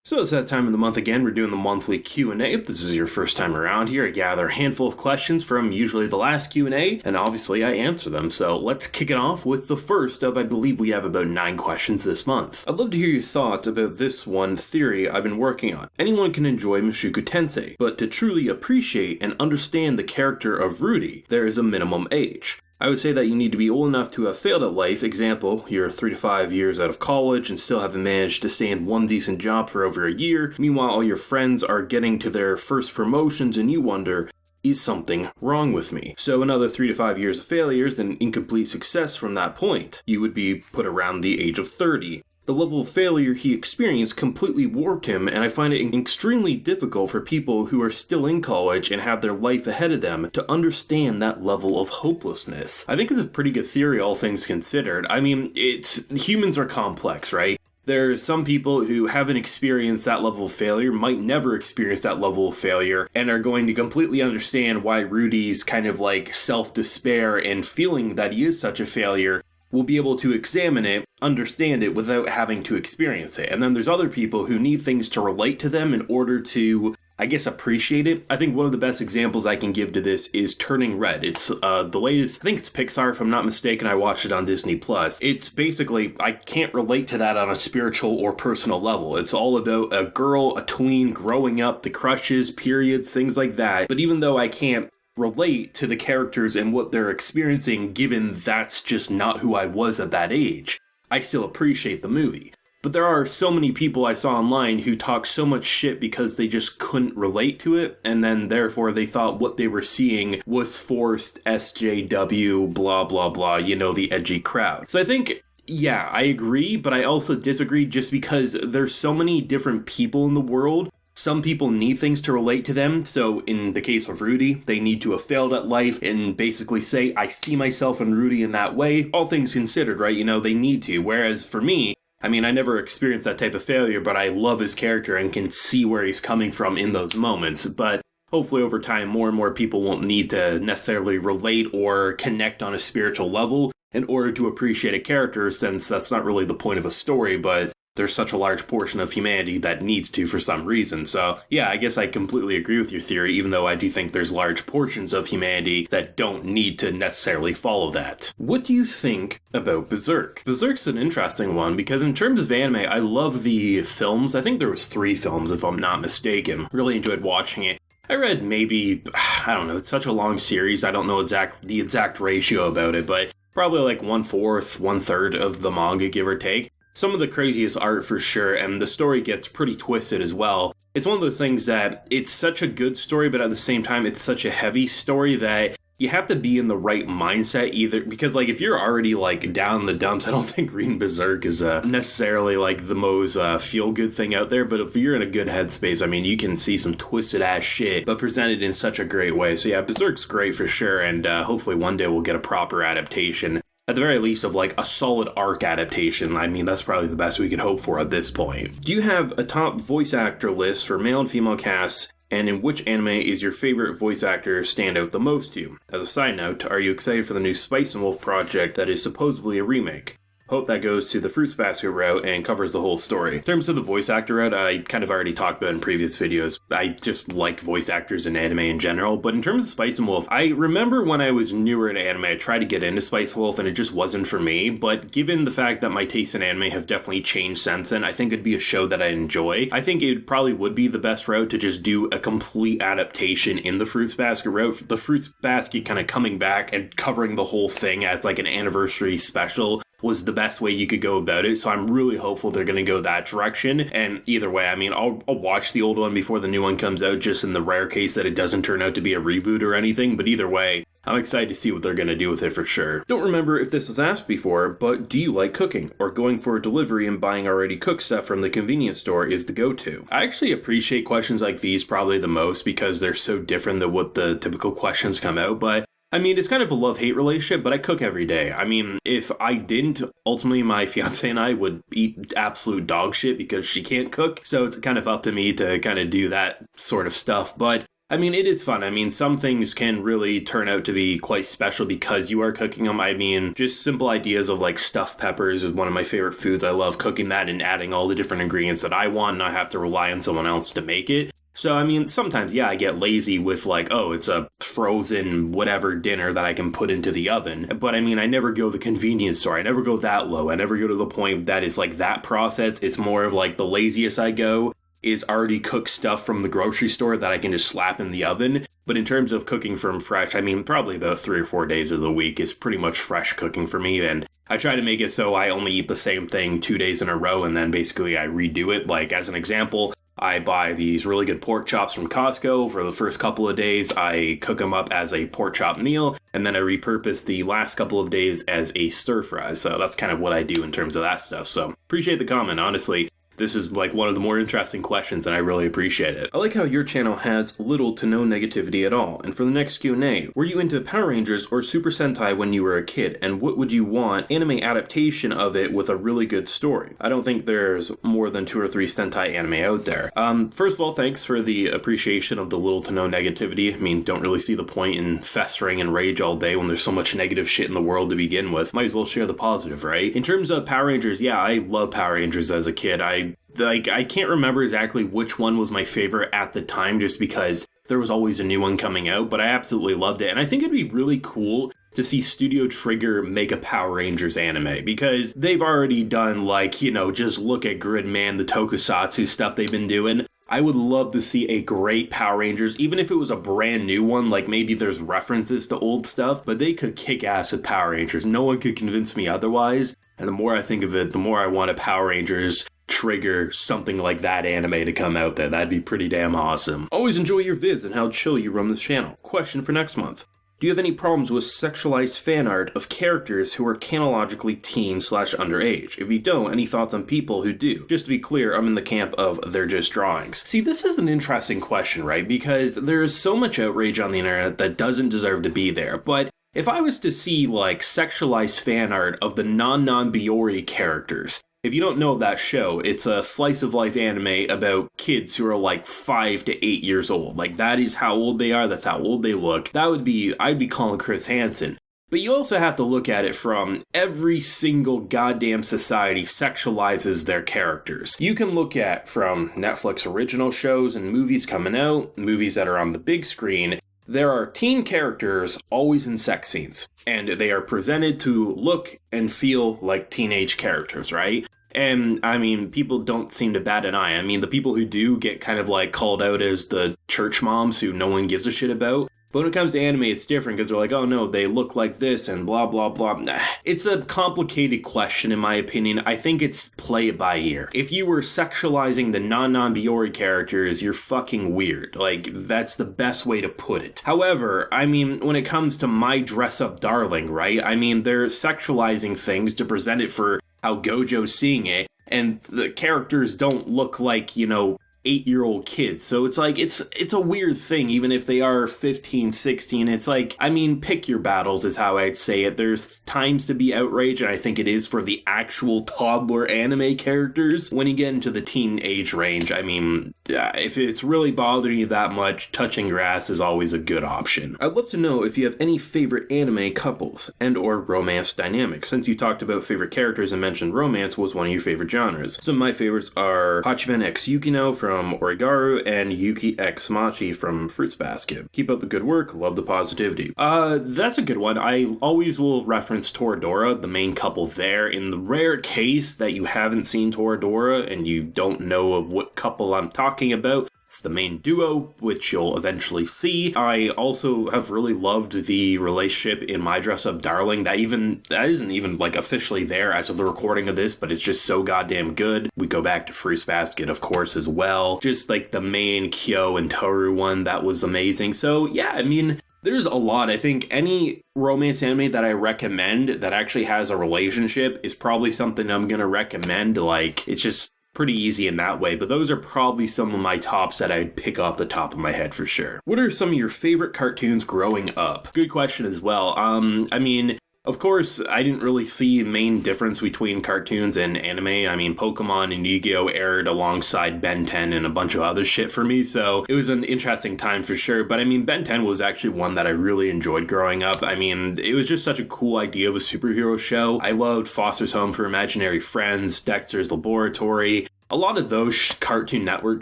So it's that time of the month again. We're doing the monthly Q&A. If this is your first time around here, I gather a handful of questions from usually the last Q&A, and obviously I answer them. So let's kick it off with the first of, I believe we have about 9 questions this month. I'd love to hear your thoughts about this one theory I've been working on. Anyone can enjoy Mushoku Tensei, but to truly appreciate and understand the character of Rudy, there is a minimum age. I would say that you need to be old enough to have failed at life. Example, you're 3 to 5 years out of college and still haven't managed to stay in one decent job for over a year. Meanwhile, all your friends are getting to their first promotions and you wonder, is something wrong with me? So another 3 to 5 years of failures and incomplete success from that point. You would be put around the age of 30. The level of failure he experienced completely warped him, and I find it extremely difficult for people who are still in college and have their life ahead of them to understand that level of hopelessness. I think it's a pretty good theory, all things considered. I mean, humans are complex, right? There's some people who haven't experienced that level of failure, might never experience that level of failure, and are going to completely understand why Rudy's kind of like self-despair and feeling that he is such a failure will be able to examine it, understand it without having to experience it. And then there's other people who need things to relate to them in order to, I guess, appreciate it. I think one of the best examples I can give to this is Turning Red. It's the latest, I think it's Pixar if I'm not mistaken, I watched it on Disney+. It's basically, I can't relate to that on a spiritual or personal level. It's all about a girl, a tween, growing up, the crushes, periods, things like that. But even though I can't relate to the characters and what they're experiencing, given that's just not who I was at that age, I still appreciate the movie. But there are so many people I saw online who talk so much shit because they just couldn't relate to it, and then therefore they thought what they were seeing was forced SJW, blah blah blah, you know, the edgy crowd. So I think, yeah, I agree, but I also disagree just because there's so many different people in the world. Some people need things to relate to them, so in the case of Rudy, they need to have failed at life and basically say, I see myself in Rudy in that way. All things considered, right? You know, they need to. Whereas for me, I mean, I never experienced that type of failure, but I love his character and can see where he's coming from in those moments. But hopefully over time, more and more people won't need to necessarily relate or connect on a spiritual level in order to appreciate a character, since that's not really the point of a story, but there's such a large portion of humanity that needs to for some reason. So yeah, I guess I completely agree with your theory, even though I do think there's large portions of humanity that don't need to necessarily follow that. What do you think about Berserk? Berserk's an interesting one because in terms of anime, I love the films. I think there was 3 films if I'm not mistaken. Really enjoyed watching it. I read maybe, I don't know, it's such a long series, I don't know the exact ratio about it, but probably like 1/4, 1/3 of the manga, give or take. Some of the craziest art for sure, and the story gets pretty twisted as well. It's one of those things that it's such a good story, but at the same time, it's such a heavy story that you have to be in the right mindset either, because like if you're already like down in the dumps, I don't think reading Berserk is necessarily like the most feel-good thing out there, but if you're in a good headspace, I mean, you can see some twisted ass shit, but presented in such a great way. So yeah, Berserk's great for sure, and hopefully one day we'll get a proper adaptation. At the very least of like a solid arc adaptation. I mean, that's probably the best we could hope for at this point. Do you have a top voice actor list for male and female casts, and in which anime is your favorite voice actor stand out the most to you? As a side note, are you excited for the new Spice and Wolf project that is supposedly a remake? Hope that goes to the Fruits Basket route and covers the whole story. In terms of the voice actor route, I kind of already talked about in previous videos. I just like voice actors in anime in general, but in terms of Spice and Wolf, I remember when I was newer in anime, I tried to get into Spice and Wolf and it just wasn't for me, but given the fact that my tastes in anime have definitely changed since then, I think it'd be a show that I enjoy. I think it probably would be the best route to just do a complete adaptation in the Fruits Basket route. The Fruits Basket kind of coming back and covering the whole thing as like an anniversary special was the best way you could go about it, so I'm really hopeful they're going to go that direction. And either way, I mean, I'll watch the old one before the new one comes out, just in the rare case that it doesn't turn out to be a reboot or anything, but either way, I'm excited to see what they're going to do with it for sure. Don't remember if this was asked before, but do you like cooking, or going for a delivery and buying already cooked stuff from the convenience store is the go-to? I actually appreciate questions like these probably the most because they're so different than what the typical questions come out, but I mean, it's kind of a love-hate relationship, but I cook every day. I mean, if I didn't, ultimately my fiance and I would eat absolute dog shit because she can't cook. So it's kind of up to me to kind of do that sort of stuff. But I mean, it is fun. I mean, some things can really turn out to be quite special because you are cooking them. I mean, just simple ideas of like stuffed peppers is one of my favorite foods. I love cooking that and adding all the different ingredients that I want, and I have to rely on someone else to make it. So, I mean, sometimes, yeah, I get lazy with like, oh, it's a frozen whatever dinner that I can put into the oven. But I mean, I never go the convenience store. I never go that low. I never go to the point that is like that process. It's more of like the laziest I go is already cooked stuff from the grocery store that I can just slap in the oven. But in terms of cooking from fresh, I mean, probably about 3 or 4 days of the week is pretty much fresh cooking for me. And I try to make it so I only eat the same thing 2 days in a row, and then basically I redo it. Like, as an example, I buy these really good pork chops from Costco. For the first couple of days, I cook them up as a pork chop meal, and then I repurpose the last couple of days as a stir fry. So that's kind of what I do in terms of that stuff. So appreciate the comment, honestly. This is like one of the more interesting questions, and I really appreciate it. I like how your channel has little to no negativity at all. And for the next Q&A, were you into Power Rangers or Super Sentai when you were a kid? And what would you want anime adaptation of it with a really good story? I don't think there's more than 2 or 3 Sentai anime out there. First of all, thanks for the appreciation of the little to no negativity. I mean, don't really see the point in festering and rage all day when there's so much negative shit in the world to begin with. Might as well share the positive, right? In terms of Power Rangers, yeah, I love Power Rangers as a kid. I can't remember exactly which one was my favorite at the time just because there was always a new one coming out, but I absolutely loved it. And I think it'd be really cool to see Studio Trigger make a Power Rangers anime because they've already done like, you know, just look at Gridman, the tokusatsu stuff they've been doing. I would love to see a great Power Rangers, even if it was a brand new one, like maybe there's references to old stuff, but they could kick ass with Power Rangers. No one could convince me otherwise. And the more I think of it, the more I want a Power Rangers Trigger something like that anime to come out there. That'd be pretty damn awesome. Always enjoy your vids and how chill you run this channel. Question for next month. Do you have any problems with sexualized fan art of characters who are canonically teen/underage? If you don't, any thoughts on people who do? Just to be clear, I'm in the camp of they're just drawings. See, this is an interesting question, right? Because there's so much outrage on the internet that doesn't deserve to be there. But if I was to see like sexualized fan art of the non-Biori characters, if you don't know that show, it's a slice of life anime about kids who are like 5 to 8 years old. Like that is how old they are, that's how old they look. I'd be calling Chris Hansen. But you also have to look at it from every single goddamn society sexualizes their characters. You can look at from Netflix original shows and movies coming out, movies that are on the big screen. There are teen characters always in sex scenes, and they are presented to look and feel like teenage characters, right? And, I mean, people don't seem to bat an eye. I mean, the people who do get kind of, like, called out as the church moms who no one gives a shit about. But when it comes to anime, it's different because they're like, oh no, they look like this and blah, blah, blah. It's a complicated question, in my opinion. I think it's play it by ear. If you were sexualizing the non-Biori characters, you're fucking weird. Like, that's the best way to put it. However, I mean, when it comes to My Dress Up Darling, right? I mean, they're sexualizing things to present it for how Gojo's seeing it, and the characters don't look like, you know, 8-year-old kids. So it's like, it's a weird thing, even if they are 15, 16. It's like, I mean, pick your battles is how I'd say it. There's times to be outraged, and I think it is for the actual toddler anime characters. When you get into the teen age range, I mean, if it's really bothering you that much, touching grass is always a good option. I'd love to know if you have any favorite anime couples and or romance dynamics. Since you talked about favorite characters and mentioned romance was one of your favorite genres. Some of my favorites are Hachiman x Yukino from Origaru and Yuki x Machi from Fruits Basket. Keep up the good work, love the positivity. That's a good one. I always will reference Toradora, the main couple there. In the rare case that you haven't seen Toradora and you don't know of what couple I'm talking about, it's the main duo, which you'll eventually see. I also have really loved the relationship in My Dress Up Darling. That isn't even like officially there as of the recording of this, but it's just so goddamn good. We go back to Fruits Basket, of course, as well. Just like the main Kyo and Toru one, that was amazing. So yeah, I mean, there's a lot. I think any romance anime that I recommend that actually has a relationship is probably something I'm gonna recommend. Like, it's just pretty easy in that way, but those are probably some of my tops that I'd pick off the top of my head for sure. What are some of your favorite cartoons growing up? Good question as well. I mean, Of course, I didn't really see a main difference between cartoons and anime. I mean, Pokemon and Yu-Gi-Oh! Aired alongside Ben 10 and a bunch of other shit for me, so it was an interesting time for sure. But I mean, Ben 10 was actually one that I really enjoyed growing up. I mean, it was just such a cool idea of a superhero show. I loved Foster's Home for Imaginary Friends, Dexter's Laboratory. A lot of those Cartoon Network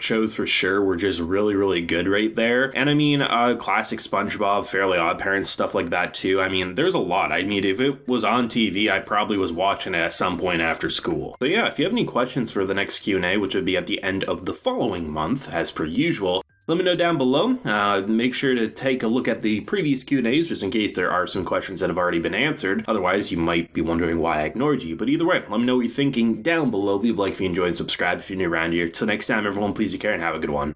shows for sure were just really, really good right there. And I mean, classic SpongeBob, Fairly Odd Parents, stuff like that too. I mean, there's a lot. I mean, if it was on TV, I probably was watching it at some point after school. So yeah, if you have any questions for the next Q&A, which would be at the end of the following month, as per usual, let me know down below. Make sure to take a look at the previous Q&As just in case there are some questions that have already been answered. Otherwise, you might be wondering why I ignored you. But either way, let me know what you're thinking down below. Leave a like if you enjoyed and subscribe if you're new around here. Till next time, everyone, please take care and have a good one.